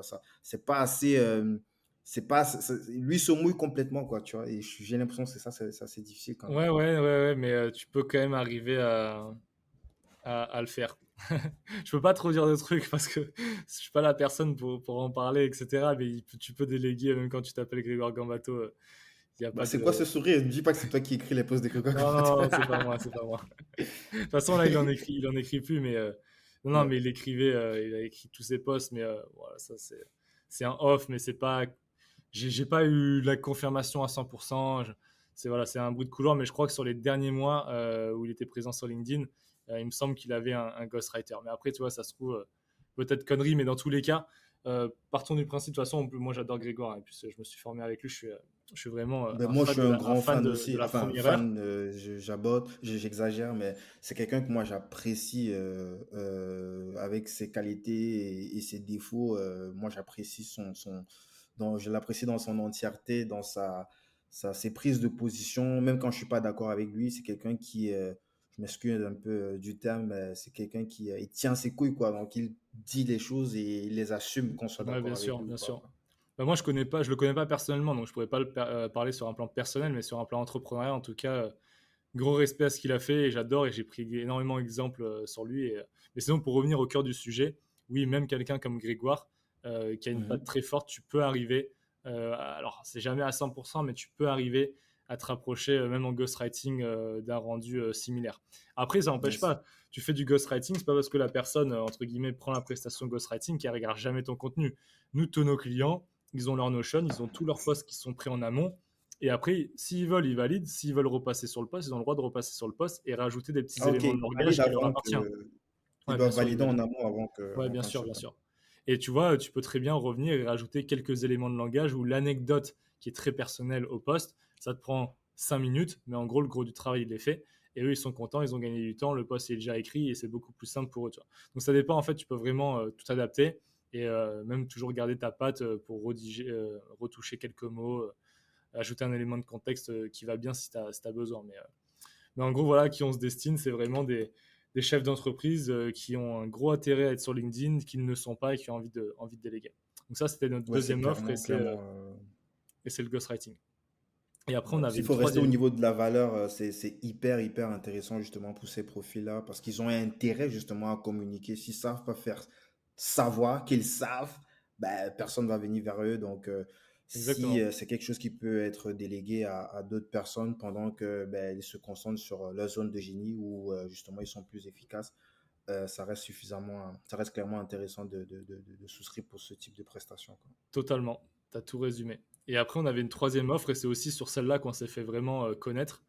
quoi. Ça, c'est pas assez. C'est pas, lui se mouille complètement, quoi, tu vois. Et j'ai l'impression que c'est assez difficile quand même. Ouais, ouais, ouais, ouais, mais tu peux quand même arriver à le faire. Je peux pas trop dire de trucs parce que je suis pas la personne pour en parler, etc. Mais tu peux déléguer, même quand tu t'appelles Grégoire Gambato, il n'y a Bah, pas c'est de. quoi ce sourire? Ne dis pas que c'est toi qui écris les posts de Coca Non, non, Cola. non, c'est pas moi, c'est pas moi. De toute façon, là, il en écrit plus, mais non, non, Ouais. mais il écrivait, il a écrit tous ses posts, mais voilà, ça, c'est un off, mais c'est pas. J'ai pas eu la confirmation à 100%. C'est voilà, c'est un bruit de couloir, mais je crois que sur les derniers mois où il était présent sur LinkedIn, il me semble qu'il avait un ghostwriter. Mais après, tu vois, ça se trouve peut-être connerie, mais dans tous les cas, partons du principe. De toute façon, moi, j'adore Grégoire, hein, et puis je me suis formé avec lui. Je suis vraiment Ben, moi, je suis un un grand fan fan de aussi. la Enfin, première heure. fan, j'abote, j'exagère, mais c'est quelqu'un que moi, j'apprécie avec ses qualités et ses défauts. Moi, j'apprécie je l'apprécie dans son entièreté, dans ses prises de position. Même quand je suis pas d'accord avec lui, c'est quelqu'un qui, je m'excuse un peu du terme, mais c'est quelqu'un qui il tient ses couilles, quoi. Donc, il dit les choses et il les assume, qu'on soit Ouais, d'accord bien avec sûr, lui ou bien pas, sûr. quoi. Bah, moi, je le connais pas personnellement, donc je pourrais pas parler sur un plan personnel, mais sur un plan entrepreneurial, en tout cas, gros respect à ce qu'il a fait et j'adore et j'ai pris énormément d'exemples sur lui. Mais sinon, pour revenir au cœur du sujet, oui, même quelqu'un comme Grégoire, qui a une patte Mhm. très forte, tu peux arriver, alors c'est jamais à 100%, mais tu peux arriver à te rapprocher, même en ghostwriting, d'un rendu similaire. Après, ça n'empêche Yes. pas, tu fais du ghostwriting, c'est pas parce que la personne, entre guillemets, prend la prestation ghostwriting qu'elle regarde jamais ton contenu. Nous, tous nos clients, ils ont leur Notion, ils ont tous leurs posts qui sont prêts en amont. Et après, s'ils veulent, ils valident. S'ils veulent repasser sur le poste, ils ont le droit de repasser sur le poste et rajouter des petits Ah, ok, éléments de ils valident langage qui leur avant appartient. que. Ils Ouais, bien doivent sûr, ils valider en valident. amont Ouais, avant bien qu'un sûr, shot. bien sûr. Et tu vois, tu peux très bien revenir et rajouter quelques éléments de langage ou l'anecdote qui est très personnelle au poste. Ça te prend 5 minutes, mais en gros, le gros du travail, il est fait. Et eux, ils sont contents, ils ont gagné du temps, le poste est déjà écrit et c'est beaucoup plus simple pour eux. Tu vois. Donc ça dépend, en fait, tu peux vraiment tout adapter et même toujours garder ta patte pour retoucher quelques mots, ajouter un élément de contexte qui va bien si tu as besoin. Mais en gros, voilà, qui on se destine, c'est vraiment des chefs d'entreprise qui ont un gros intérêt à être sur LinkedIn, qui ne le sont pas et qui ont envie de déléguer. Donc ça, c'était notre Ouais, c'est deuxième offre clairement, clairement. et c'est le ghostwriting. Et après, on Ouais. avait S'il une faut rester au troisième. niveau de la valeur, c'est hyper, hyper intéressant justement pour ces profils-là parce qu'ils ont intérêt justement à communiquer. S'ils savent pas faire savoir qu'ils savent, ben, personne va venir vers eux. Donc, si Exactement. c'est quelque chose qui peut être délégué à d'autres personnes pendant que ben, ils se concentrent sur leur zone de génie où justement ils sont plus efficaces, ça reste clairement intéressant de souscrire pour ce type de prestation, quoi. Totalement. Tu as tout résumé. Et après, on avait une troisième offre et c'est aussi sur celle-là qu'on s'est fait vraiment connaître.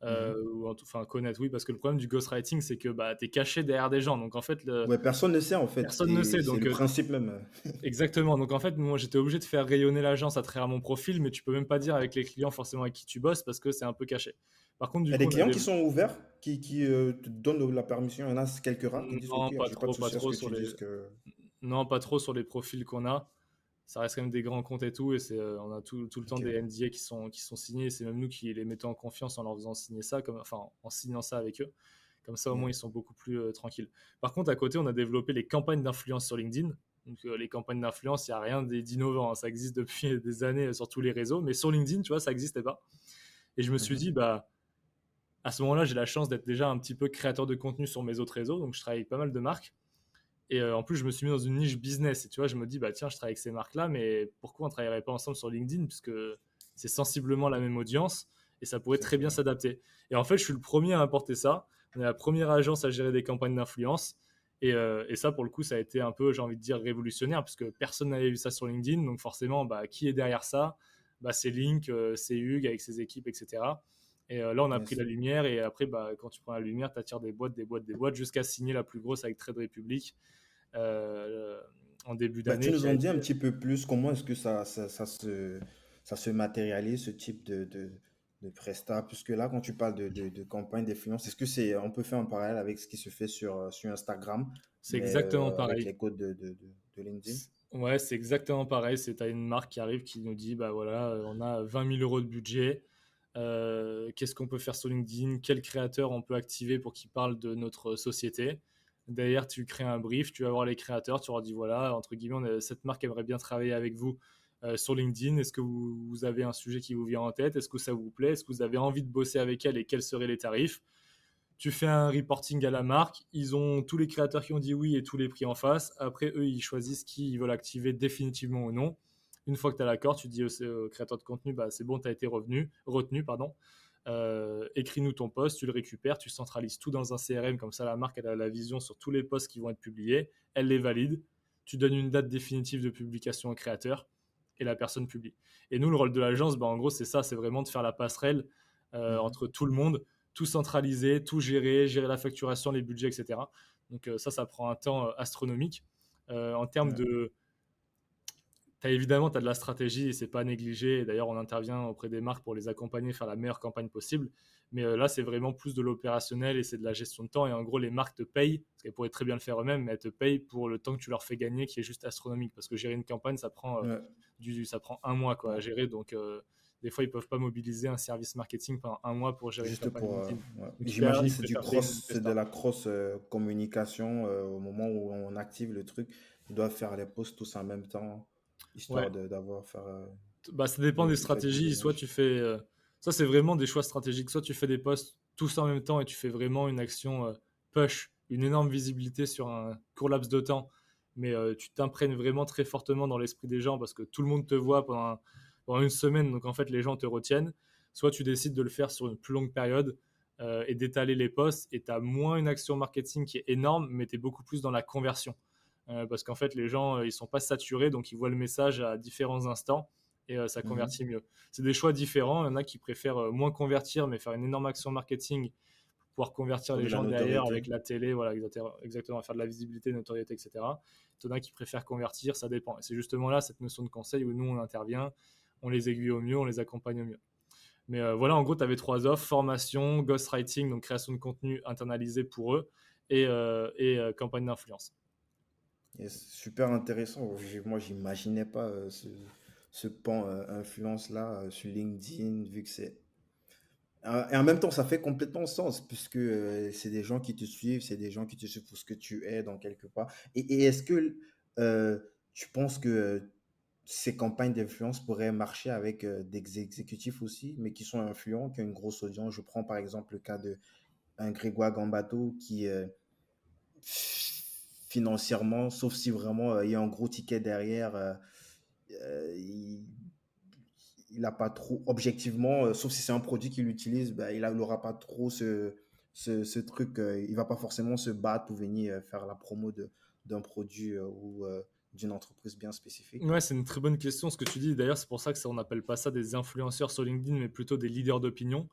Mhm. Enfin, connaître, oui, parce que le problème du ghostwriting, c'est que bah, tu es caché derrière des gens. Donc en fait, Ouais, personne ne sait en fait, personne ne et sait. c'est Donc le principe même. exactement. Donc en fait, moi j'étais obligé de faire rayonner l'agence à travers mon profil, mais tu peux même pas dire avec les clients forcément avec qui tu bosses parce que c'est un peu caché. Par contre, Il y du a coup, des on a clients des. qui sont ouverts, qui te donnent la permission. Il y en a quelques rares qui disent, OK, Non, pas j'ai pas de trop, pas souci à ce trop que sur tu les. dises que. Non, pas trop sur les profils qu'on a. Ça reste quand même des grands comptes et tout, et on a tout le temps OK. des NDA qui sont signés. Et c'est même nous qui les mettons en confiance en leur faisant signer ça, enfin en signant ça avec eux. Comme ça, au moins, Yeah. ils sont beaucoup plus tranquilles. Par contre, à côté, on a développé les campagnes d'influence sur LinkedIn. Donc, les campagnes d'influence, il n'y a rien d'innovant, hein. Ça existe depuis des années sur tous les réseaux. Mais sur LinkedIn, tu vois, ça n'existait pas. Et je me suis dit, Mhm. bah, à ce moment-là, j'ai la chance d'être déjà un petit peu créateur de contenu sur mes autres réseaux. Donc, je travaille avec pas mal de marques. Et en plus, je me suis mis dans une niche business. Et tu vois, je me dis, bah, tiens, je travaille avec ces marques-là, mais pourquoi on ne travaillerait pas ensemble sur LinkedIn puisque c'est sensiblement la même audience et ça pourrait très bien Effectivement. s'adapter. Et en fait, je suis le premier à importer ça. On est la première agence à gérer des campagnes d'influence. Et ça, pour le coup, ça a été un peu, j'ai envie de dire, révolutionnaire puisque personne n'avait vu ça sur LinkedIn. Donc forcément, bah, qui est derrière ça? Bah, c'est Link, c'est Hugues avec ses équipes, etc. Et là, on a pris Yes. la lumière. Et après, bah, quand tu prends la lumière, tu attires des boîtes, des boîtes, des boîtes, jusqu'à signer la plus grosse avec Trade Republic euh, en début Bah, tu d'année nous qui a en dis été. un petit peu plus comment est-ce que ça se matérialise, ce type de prestat, puisque là, quand tu parles de campagne d'influence, est-ce que on peut faire un parallèle avec ce qui se fait sur Instagram, C'est mais exactement avec pareil. les codes de LinkedIn? Ouais, c'est exactement pareil. C'est à une marque qui arrive qui nous dit bah voilà, on a 20 000 euros de budget. Qu'est-ce qu'on peut faire sur LinkedIn? Quel créateur on peut activer pour qu'il parle de notre société? Derrière, tu crées un brief, tu vas voir les créateurs, tu leur dis voilà, entre guillemets, cette marque aimerait bien travailler avec vous sur LinkedIn. Est-ce que vous avez un sujet qui vous vient en tête? Est-ce que ça vous plaît? Est-ce que vous avez envie de bosser avec elle et quels seraient les tarifs? Tu fais un reporting à la marque. Ils ont tous les créateurs qui ont dit oui et tous les prix en face. Après, eux, ils choisissent qui ils veulent activer définitivement ou non. Une fois que tu as l'accord, tu dis au créateur de contenu, bah, c'est bon, tu as été retenu. Pardon. Écris-nous ton post, tu le récupères, tu centralises tout dans un CRM, comme ça la marque elle a la vision sur tous les posts qui vont être publiés, elle les valide, tu donnes une date définitive de publication au créateur et la personne publie. Et nous, le rôle de l'agence, bah, en gros, c'est ça, c'est vraiment de faire la passerelle Mhm. entre tout le monde, tout centraliser, tout gérer, gérer la facturation, les budgets, etc. Donc ça prend un temps astronomique. En termes Ouais. de évidemment, tu as de la stratégie et c'est pas négligé. Et d'ailleurs, on intervient auprès des marques pour les accompagner, faire la meilleure campagne possible. Mais là, c'est vraiment plus de l'opérationnel et c'est de la gestion de temps. Et en gros, les marques te payent, parce qu'elles pourraient très bien le faire eux-mêmes, mais elles te payent pour le temps que tu leur fais gagner, qui est juste astronomique. Parce que gérer une campagne, Ouais. ça prend un mois quoi, à Ouais. gérer. Donc, des fois, ils peuvent pas mobiliser un service marketing pendant un mois pour gérer une Juste campagne pour. LinkedIn. Ouais. Donc, J'imagine que ils préfèrent payer une c'est de presta. la cross communication au moment où on active le truc. Ils doivent faire les posts tous en même temps, Ouais, histoire d'avoir faire bah, ça dépend des l'effectif de stratégies. Soit match. tu fais. Ça, c'est vraiment des choix stratégiques. Soit tu fais des posts tous en même temps et tu fais vraiment une action push, une énorme visibilité sur un court laps de temps, mais tu t'imprègnes vraiment très fortement dans l'esprit des gens parce que tout le monde te voit pendant une semaine, donc en fait, les gens te retiennent. Soit tu décides de le faire sur une plus longue période et d'étaler les posts et tu as moins une action marketing qui est énorme, mais tu es beaucoup plus dans la conversion. Parce qu'en fait, les gens, ils sont pas saturés, donc ils voient le message à différents instants et ça Mhm. convertit mieux. C'est des choix différents. Il y en a qui préfèrent moins convertir, mais faire une énorme action marketing pour pouvoir convertir Pour de les la gens derrière notoriété. avec la télé, voilà, exactement, faire de la visibilité, notoriété, etc. Il y en a qui préfèrent convertir, ça dépend. Et c'est justement là cette notion de conseil où nous, on intervient, on les aiguille au mieux, on les accompagne au mieux. Mais voilà, en gros, tu avais trois offres, formation, ghostwriting, donc création de contenu internalisé pour eux, et campagne d'influence. Et c'est super intéressant. Moi, j'imaginais pas ce pan influence-là sur LinkedIn, vu que c'est. Et en même temps, ça fait complètement sens, puisque c'est des gens qui te suivent, c'est des gens qui te suivent pour ce que tu es dans quelque part. Et est-ce que euh, tu penses que ces campagnes d'influence pourraient marcher avec des exécutifs aussi, mais qui sont influents, qui ont une grosse audience? Je prends par exemple le cas de un Grégoire Gambato qui, financièrement, sauf si vraiment il y a un gros ticket derrière, il n'a pas trop, objectivement, sauf si c'est un produit qu'il utilise, bah, il n'aura pas trop ce truc, il va pas forcément se battre pour venir faire la promo d'un produit ou d'une entreprise bien spécifique. Ouais, c'est une très bonne question ce que tu dis. D'ailleurs, c'est pour ça que on n'appelle pas ça des influenceurs sur LinkedIn, mais plutôt des leaders d'opinion.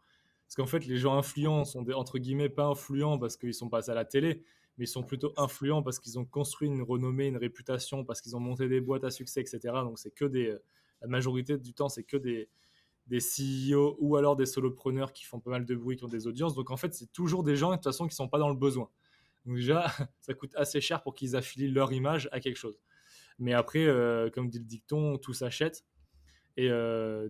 Parce qu'en fait, les gens influents sont entre guillemets pas influents parce qu'ils sont passés à la télé, mais ils sont plutôt influents parce qu'ils ont construit une renommée, une réputation, parce qu'ils ont monté des boîtes à succès, etc. Donc c'est que la majorité du temps, c'est que des CEO ou alors des solopreneurs qui font pas mal de bruit, qui ont des audiences. Donc en fait, c'est toujours des gens de toute façon qui sont pas dans le besoin. Donc déjà, ça coûte assez cher pour qu'ils affilient leur image à quelque chose. Mais après, comme dit le dicton, tout s'achète. Et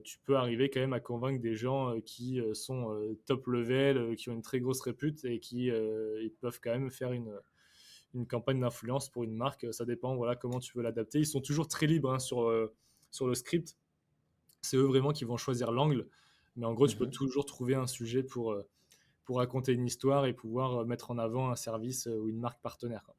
tu peux arriver quand même à convaincre des gens qui sont top level, qui ont une très grosse répute et qui ils peuvent quand même faire une campagne d'influence pour une marque. Ça dépend voilà, comment tu veux l'adapter. Ils sont toujours très libres hein, sur le script. C'est eux vraiment qui vont choisir l'angle. Mais en gros, tu peux Mhm. toujours trouver un sujet pour raconter une histoire et pouvoir mettre en avant un service ou une marque partenaire, quoi.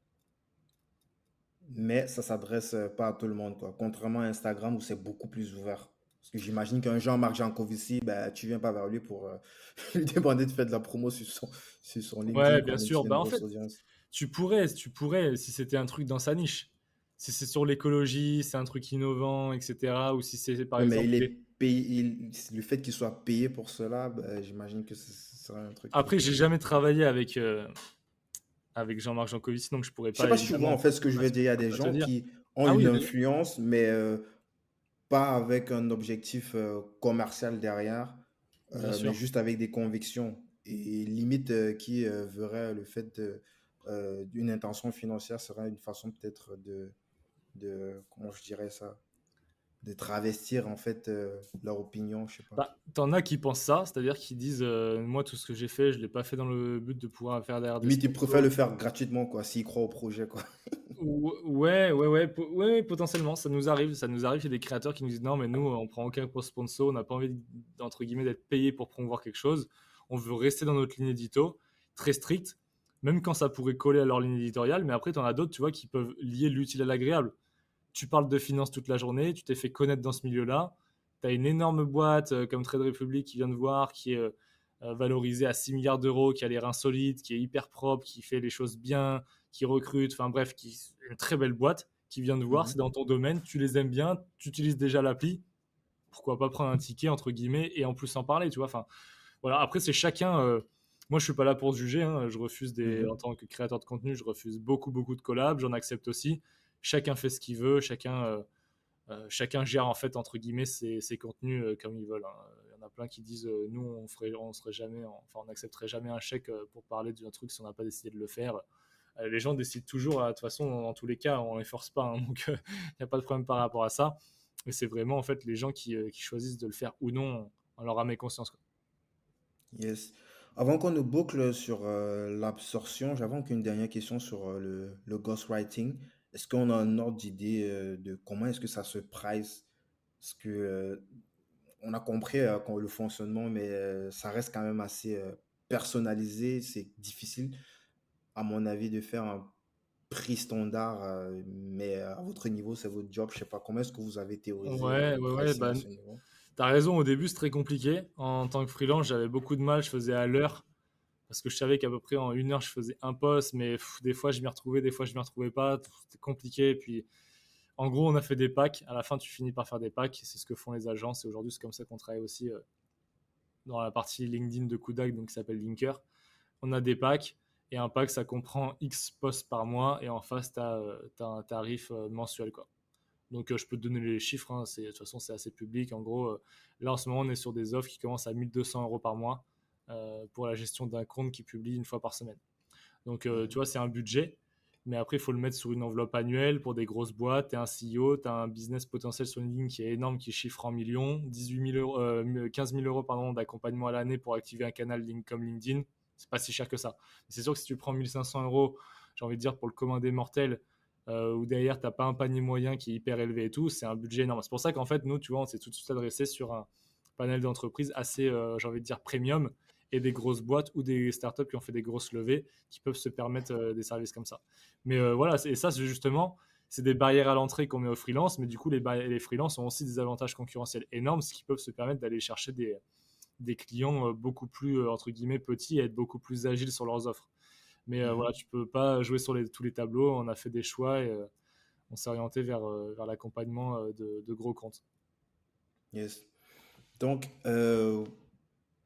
Mais ça s'adresse pas à tout le monde, quoi. Contrairement à Instagram où c'est beaucoup plus ouvert. Parce que j'imagine qu'un Jean-Marc Jancovici, bah, tu viens pas vers lui pour lui demander de faire de la promo sur son LinkedIn, Ouais, quoi, bien même sûr. s'il a une Bah, en grosse fait, audience. tu pourrais si c'était un truc dans sa niche. Si c'est sur l'écologie, c'est un truc innovant, etc. Ou si c'est par Oui, mais exemple il est payé, le fait qu'il soit payé pour cela, bah, j'imagine que ce serait un truc Après, j'ai différent. jamais travaillé avec Jean-Marc Jancovici, donc je pourrais Je sais pas pas si tu vois évidemment en fait ce que je veux dire. Il y a comme des ça te gens dire. qui ont Ah une oui, influence, mais pas avec un objectif commercial derrière, bien mais sûr. juste avec des convictions. Et limite, qui verrait le fait d'une intention financière serait une façon peut-être comment je dirais ça? de travestir en fait leur opinion, je sais pas. Bah, t'en as qui pensent ça, c'est-à-dire qui disent moi tout ce que j'ai fait, je l'ai pas fait dans le but de pouvoir faire derrière des Limite, ils préfèrent sponsors. le faire gratuitement, quoi, s'ils croient au projet, quoi. Ouais, potentiellement, ça nous arrive, il y a des créateurs qui nous disent non, mais nous, on prend aucun post sponsor, on n'a pas envie, entre guillemets, d'être payé pour promouvoir quelque chose, on veut rester dans notre ligne édito, très stricte, même quand ça pourrait coller à leur ligne éditoriale, mais après, tu en as d'autres, tu vois, qui peuvent lier l'utile à l'agréable. Tu parles de finance toute la journée, tu t'es fait connaître dans ce milieu-là, tu as une énorme boîte comme Trade Republic qui vient de voir, qui est valorisée à 6 milliards d'euros, qui a l'air insolite, qui est hyper propre, qui fait les choses bien, qui recrute, enfin bref, qui est une très belle boîte, qui vient de voir, c'est Mhm. dans ton domaine, tu les aimes bien, tu utilises déjà l'appli, pourquoi pas prendre un ticket, entre guillemets, et en plus en parler, tu vois. Enfin, voilà, après, c'est chacun. Moi, je suis pas là pour juger. Hein. Je refuse en Mhm. tant que créateur de contenu, je refuse beaucoup de collabs. J'en accepte aussi. Chacun fait ce qu'il veut. Chacun gère en fait entre guillemets ses contenus comme ils veulent. Hein. Il y en a plein qui disent nous on serait jamais, enfin on n'accepterait jamais un chèque pour parler d'un truc si on n'a pas décidé de le faire. Les gens décident toujours. De toute façon, dans tous les cas, on les force pas. Hein, donc il n'y a pas de problème par rapport à ça. Mais c'est vraiment en fait les gens qui choisissent de le faire ou non en leur âme et conscience. Quoi. Yes. Avant qu'on ne boucle sur l'absorption, j'avais encore une dernière question sur le ghostwriting. Est-ce qu'on a un ordre d'idée de comment est-ce que ça se price? Parce que on a compris le fonctionnement, mais ça reste quand même assez personnalisé. C'est difficile, à mon avis, de faire un prix standard, mais à votre niveau, c'est votre job. Je sais pas comment est-ce que vous avez théorisé le Ouais, pricing bah, à ce niveau. t'as raison, au début c'est très compliqué. En tant que freelance, j'avais beaucoup de mal, je faisais à l'heure, parce que je savais qu'à peu près en 1 heure je faisais un post, mais des fois je m'y retrouvais, des fois je m'y retrouvais pas, c'était compliqué. Et puis en gros, on a fait des packs, à la fin tu finis par faire des packs, c'est ce que font les agences, et aujourd'hui c'est comme ça qu'on travaille aussi dans la partie LinkedIn de Kudak, donc qui s'appelle Linker. On a des packs, et un pack ça comprend X posts par mois, et en face tu as, un tarif mensuel, quoi. Donc, je peux te donner les chiffres. Hein, de toute façon, c'est assez public. En gros, là, en ce moment, on est sur des offres qui commencent à 1 200 € par mois pour la gestion d'un compte qui publie une fois par semaine. Donc, tu Mhm. vois, c'est un budget. Mais après, il faut le mettre sur une enveloppe annuelle pour des grosses boîtes. Tu es un CEO, tu as un business potentiel sur LinkedIn qui est énorme, qui chiffre en millions. 18 000 euros, 15 000 euros pardon, d'accompagnement à l'année pour activer un canal comme LinkedIn. C'est pas si cher que ça. C'est sûr que si tu prends 1 500 €, j'ai envie de dire, pour le commun des mortels, où derrière, tu n'as pas un panier moyen qui est hyper élevé et tout, c'est un budget énorme. C'est pour ça qu'en fait, nous, tu vois, on s'est tout de suite adressé sur un panel d'entreprises assez, j'ai envie de dire, premium et des grosses boîtes ou des startups qui ont fait des grosses levées qui peuvent se permettre des services comme ça. Mais voilà, et ça, c'est justement, c'est des barrières à l'entrée qu'on met aux freelances, mais du coup, les freelances ont aussi des avantages concurrentiels énormes, ce qui peuvent se permettre d'aller chercher des clients beaucoup plus, entre guillemets, petits et être beaucoup plus agiles sur leurs offres. Mais voilà, Mhm. tu peux pas jouer sur tous les tableaux. On a fait des choix et on s'est orienté vers l'accompagnement de gros comptes. Yes. Donc,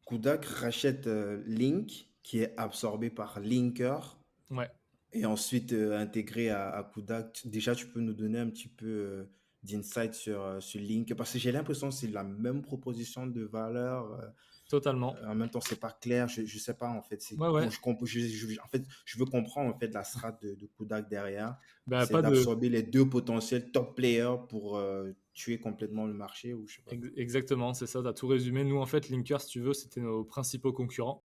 Kudak rachète Link, qui est absorbé par Linker, Ouais, et ensuite intégré à Kudak. Déjà, tu peux nous donner un petit peu d'insight sur Link, parce que j'ai l'impression que c'est la même proposition de valeur. totalement. En même temps, c'est pas clair. Je sais pas, en fait. C'est, Ouais, ouais. en fait, je veux comprendre, en fait, la strate de Kudak derrière. Bah, C'est pas de. d'absorber les deux potentiels top players pour tuer complètement le marché, ou je sais pas. Exactement, c'est ça, tu as tout résumé. Nous, en fait, Linker, si tu veux, c'était nos principaux concurrents.